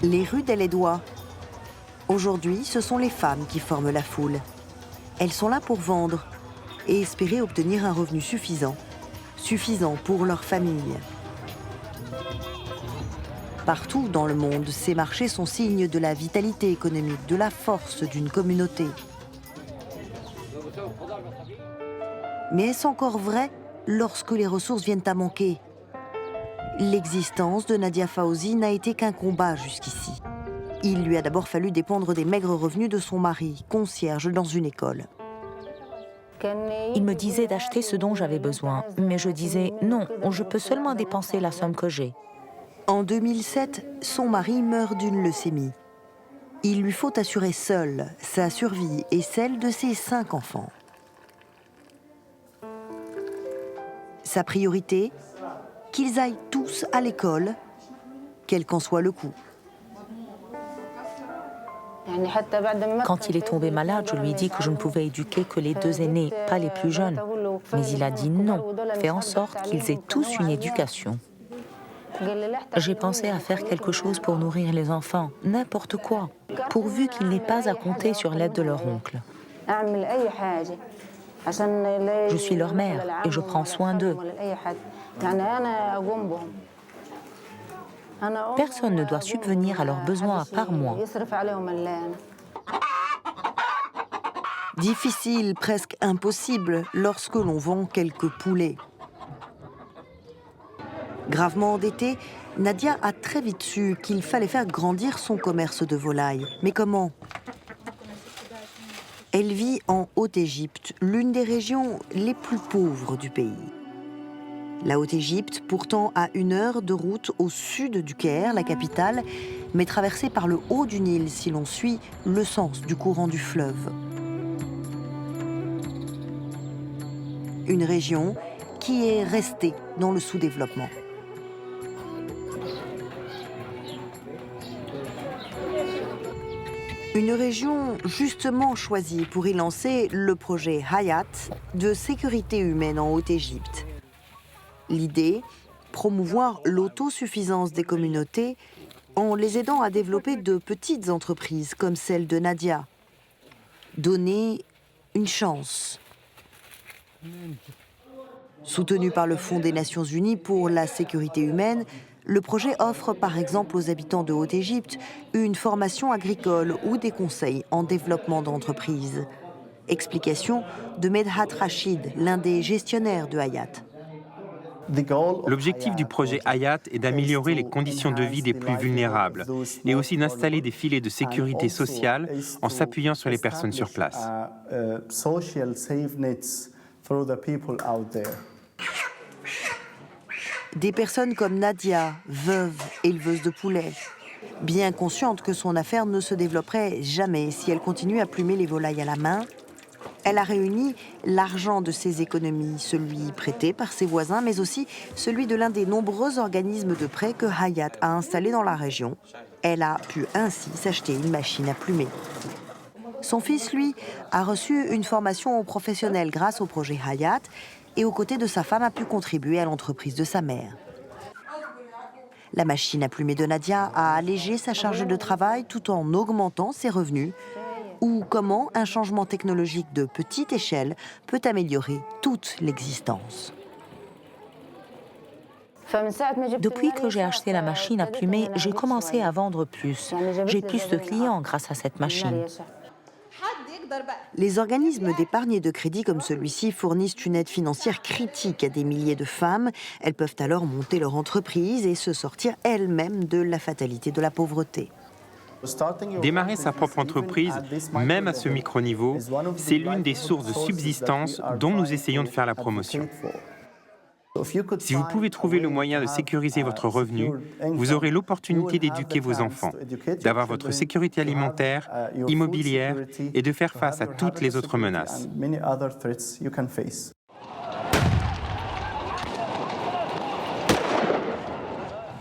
Les rues d'El Edoua. Aujourd'hui, ce sont les femmes qui forment la foule. Elles sont là pour vendre et espérer obtenir un revenu suffisant pour leur famille. Partout dans le monde, ces marchés sont signes de la vitalité économique, de la force d'une communauté. Mais est-ce encore vrai lorsque les ressources viennent à manquer? L'existence de Nadia Fawzi n'a été qu'un combat jusqu'ici. Il lui a d'abord fallu dépendre des maigres revenus de son mari, concierge dans une école. Il me disait d'acheter ce dont j'avais besoin, mais je disais non, je peux seulement dépenser la somme que j'ai. En 2007, son mari meurt d'une leucémie. Il lui faut assurer seul sa survie et celle de ses 5 enfants. Sa priorité, qu'ils aillent tous à l'école, quel qu'en soit le coût. Quand il est tombé malade, je lui ai dit que je ne pouvais éduquer que les 2 aînés, pas les plus jeunes. Mais il a dit non, fais en sorte qu'ils aient tous une éducation. J'ai pensé à faire quelque chose pour nourrir les enfants, n'importe quoi, pourvu qu'ils n'aient pas à compter sur l'aide de leur oncle. Je suis leur mère et je prends soin d'eux. Personne ne doit subvenir à leurs besoins à part moi. Difficile, presque impossible, lorsque l'on vend quelques poulets. Gravement endettée, Nadia a très vite su qu'il fallait faire grandir son commerce de volailles. Mais comment? Elle vit en Haute-Égypte, l'une des régions les plus pauvres du pays. La Haute-Égypte, pourtant à 1 heure de route au sud du Caire, la capitale, mais traversée par le haut du Nil si l'on suit le sens du courant du fleuve. Une région qui est restée dans le sous-développement. Une région justement choisie pour y lancer le projet Hayat de sécurité humaine en Haute-Égypte. L'idée, promouvoir l'autosuffisance des communautés en les aidant à développer de petites entreprises comme celle de Nadia. Donner une chance. Soutenu par le Fonds des Nations Unies pour la sécurité humaine, le projet offre par exemple aux habitants de Haute-Égypte une formation agricole ou des conseils en développement d'entreprises. Explication de Medhat Rachid, l'un des gestionnaires de Hayat. L'objectif du projet Hayat est d'améliorer les conditions de vie des plus vulnérables et aussi d'installer des filets de sécurité sociale en s'appuyant sur les personnes sur place. Des personnes comme Nadia, veuve, éleveuse de poulets, bien consciente que son affaire ne se développerait jamais si elle continue à plumer les volailles à la main, elle a réuni l'argent de ses économies, celui prêté par ses voisins, mais aussi celui de l'un des nombreux organismes de prêt que Hayat a installé dans la région. Elle a pu ainsi s'acheter une machine à plumer. Son fils, lui, a reçu une formation professionnelle grâce au projet Hayat et aux côtés de sa femme a pu contribuer à l'entreprise de sa mère. La machine à plumer de Nadia a allégé sa charge de travail tout en augmentant ses revenus. Ou comment un changement technologique de petite échelle peut améliorer toute l'existence. Depuis que j'ai acheté la machine à plumer, j'ai commencé à vendre plus. J'ai plus de clients grâce à cette machine. Les organismes d'épargne et de crédit comme celui-ci fournissent une aide financière critique à des milliers de femmes. Elles peuvent alors monter leur entreprise et se sortir elles-mêmes de la fatalité de la pauvreté. Démarrer sa propre entreprise, même à ce micro-niveau, c'est l'une des sources de subsistance dont nous essayons de faire la promotion. Si vous pouvez trouver le moyen de sécuriser votre revenu, vous aurez l'opportunité d'éduquer vos enfants, d'avoir votre sécurité alimentaire, immobilière et de faire face à toutes les autres menaces.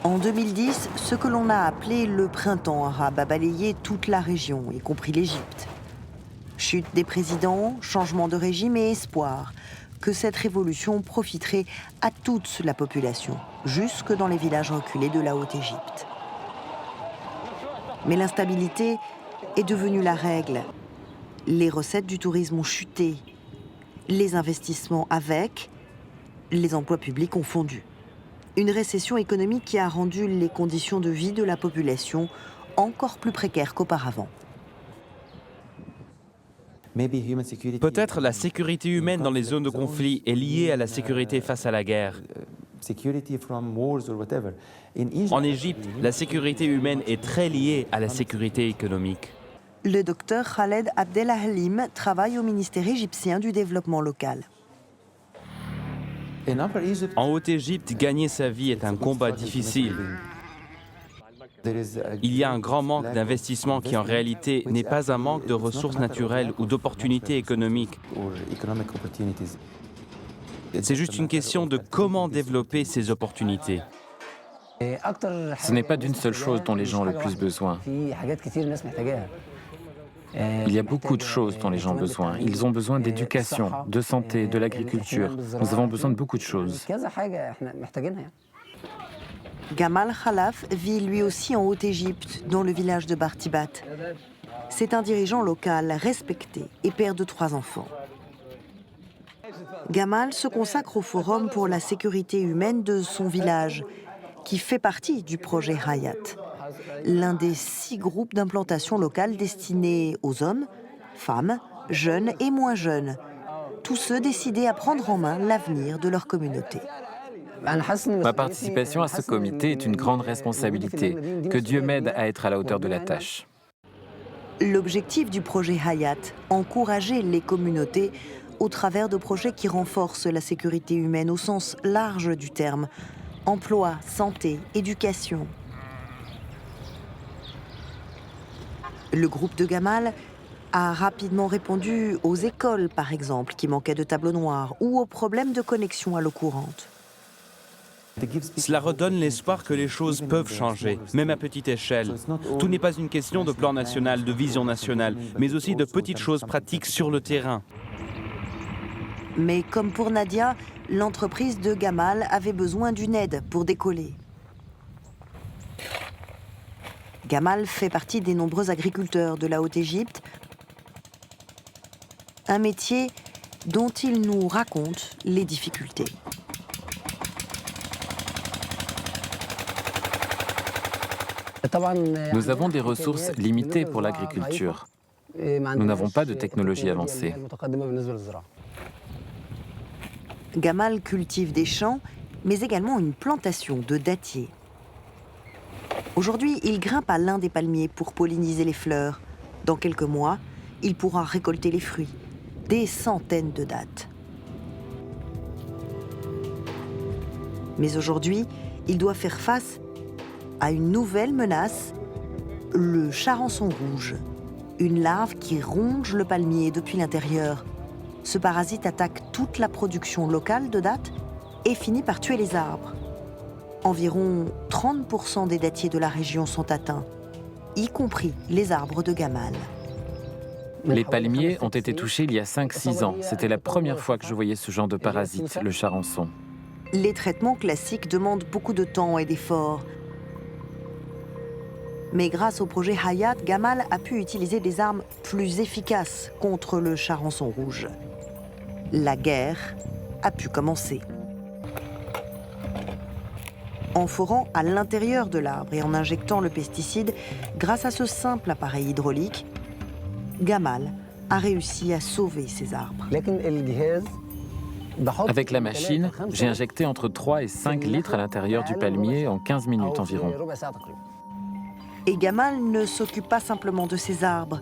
En 2010, ce que l'on a appelé le printemps arabe a balayé toute la région, y compris l'Égypte. Chute des présidents, changement de régime et espoir que cette révolution profiterait à toute la population, jusque dans les villages reculés de la Haute-Égypte. Mais l'instabilité est devenue la règle. Les recettes du tourisme ont chuté, les investissements avec, les emplois publics ont fondu. Une récession économique qui a rendu les conditions de vie de la population encore plus précaires qu'auparavant. Peut-être la sécurité humaine dans les zones de conflit est liée à la sécurité face à la guerre. En Égypte, la sécurité humaine est très liée à la sécurité économique. Le docteur Khaled Abdelhalim travaille au ministère égyptien du développement local. En Haute-Égypte, gagner sa vie est un combat difficile. Il y a un grand manque d'investissement qui en réalité n'est pas un manque de ressources naturelles ou d'opportunités économiques. C'est juste une question de comment développer ces opportunités. Ce n'est pas d'une seule chose dont les gens ont le plus besoin. Il y a beaucoup de choses dont les gens ont besoin. Ils ont besoin d'éducation, de santé, de l'agriculture. Nous avons besoin de beaucoup de choses. Gamal Khalaf vit lui aussi en Haute-Égypte, dans le village de Bartibat. C'est un dirigeant local respecté et père de 3 enfants. Gamal se consacre au Forum pour la sécurité humaine de son village, qui fait partie du projet Hayat, l'un des 6 groupes d'implantation locale destinés aux hommes, femmes, jeunes et moins jeunes, tous ceux décidés à prendre en main l'avenir de leur communauté. Ma participation à ce comité est une grande responsabilité. Que Dieu m'aide à être à la hauteur de la tâche. L'objectif du projet Hayat, encourager les communautés au travers de projets qui renforcent la sécurité humaine au sens large du terme, emploi, santé, éducation. Le groupe de Gamal a rapidement répondu aux écoles, par exemple, qui manquaient de tableaux noirs, ou aux problèmes de connexion à l'eau courante. Cela redonne l'espoir que les choses peuvent changer, même à petite échelle. Tout n'est pas une question de plan national, de vision nationale, mais aussi de petites choses pratiques sur le terrain. Mais comme pour Nadia, l'entreprise de Gamal avait besoin d'une aide pour décoller. Gamal fait partie des nombreux agriculteurs de la Haute-Égypte, un métier dont il nous raconte les difficultés. Nous avons des ressources limitées pour l'agriculture. Nous n'avons pas de technologie avancée. Gamal cultive des champs, mais également une plantation de dattiers. Aujourd'hui, il grimpe à l'un des palmiers pour polliniser les fleurs. Dans quelques mois, il pourra récolter les fruits, des centaines de dattes. Mais aujourd'hui, il doit faire face à une nouvelle menace, le charançon rouge, une larve qui ronge le palmier depuis l'intérieur. Ce parasite attaque toute la production locale de dattes et finit par tuer les arbres. Environ 30% des dattiers de la région sont atteints, y compris les arbres de Gamal. Les palmiers ont été touchés il y a 5-6 ans. C'était la première fois que je voyais ce genre de parasite, le charançon. Les traitements classiques demandent beaucoup de temps et d'efforts. Mais grâce au projet Hayat, Gamal a pu utiliser des armes plus efficaces contre le charançon rouge. La guerre a pu commencer. En forant à l'intérieur de l'arbre et en injectant le pesticide, grâce à ce simple appareil hydraulique, Gamal a réussi à sauver ses arbres. Avec la machine, j'ai injecté entre 3 et 5 litres à l'intérieur du palmier en 15 minutes environ. Et Gamal ne s'occupe pas simplement de ses arbres.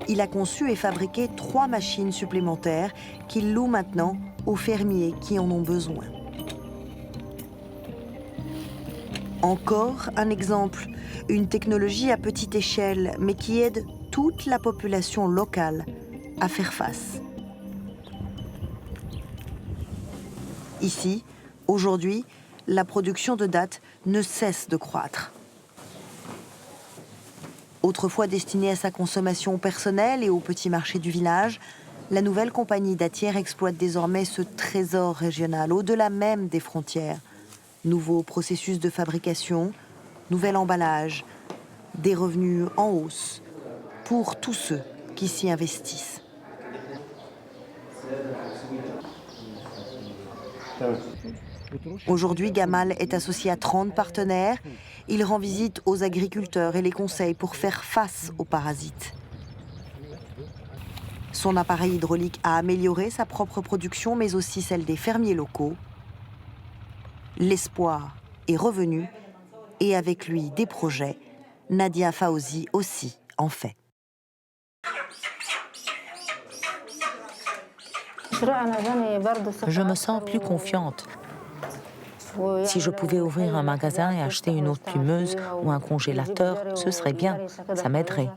Il a conçu et fabriqué 3 machines supplémentaires qu'il loue maintenant aux fermiers qui en ont besoin. Encore un exemple, une technologie à petite échelle, mais qui aide toute la population locale à faire face. Ici, aujourd'hui, la production de dattes ne cesse de croître. Autrefois destinée à sa consommation personnelle et au petit marché du village, la nouvelle compagnie dattière exploite désormais ce trésor régional au-delà même des frontières. Nouveaux processus de fabrication, nouvel emballage, des revenus en hausse pour tous ceux qui s'y investissent. Aujourd'hui, Gamal est associé à 30 partenaires. Il rend visite aux agriculteurs et les conseille pour faire face aux parasites. Son appareil hydraulique a amélioré sa propre production, mais aussi celle des fermiers locaux. L'espoir est revenu, et avec lui des projets. Nadia Fawzi aussi en fait. Je me sens plus confiante. Si je pouvais ouvrir un magasin et acheter une eau plumeuse ou un congélateur, ce serait bien, ça m'aiderait.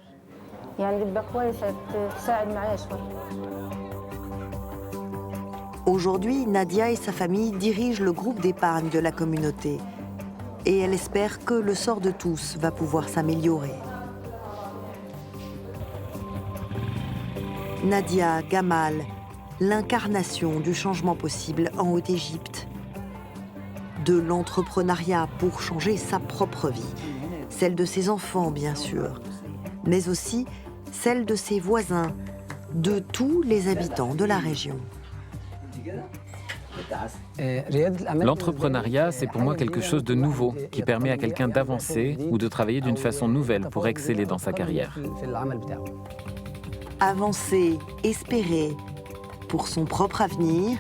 Aujourd'hui, Nadia et sa famille dirigent le groupe d'épargne de la communauté. Et elle espère que le sort de tous va pouvoir s'améliorer. Nadia, Gamal, l'incarnation du changement possible en Haute-Égypte. De l'entrepreneuriat pour changer sa propre vie, celle de ses enfants bien sûr, mais aussi celle de ses voisins, de tous les habitants de la région. L'entrepreneuriat, c'est pour moi quelque chose de nouveau qui permet à quelqu'un d'avancer ou de travailler d'une façon nouvelle pour exceller dans sa carrière. Avancer, espérer pour son propre avenir,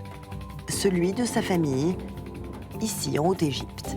celui de sa famille, ici en Haute-Égypte.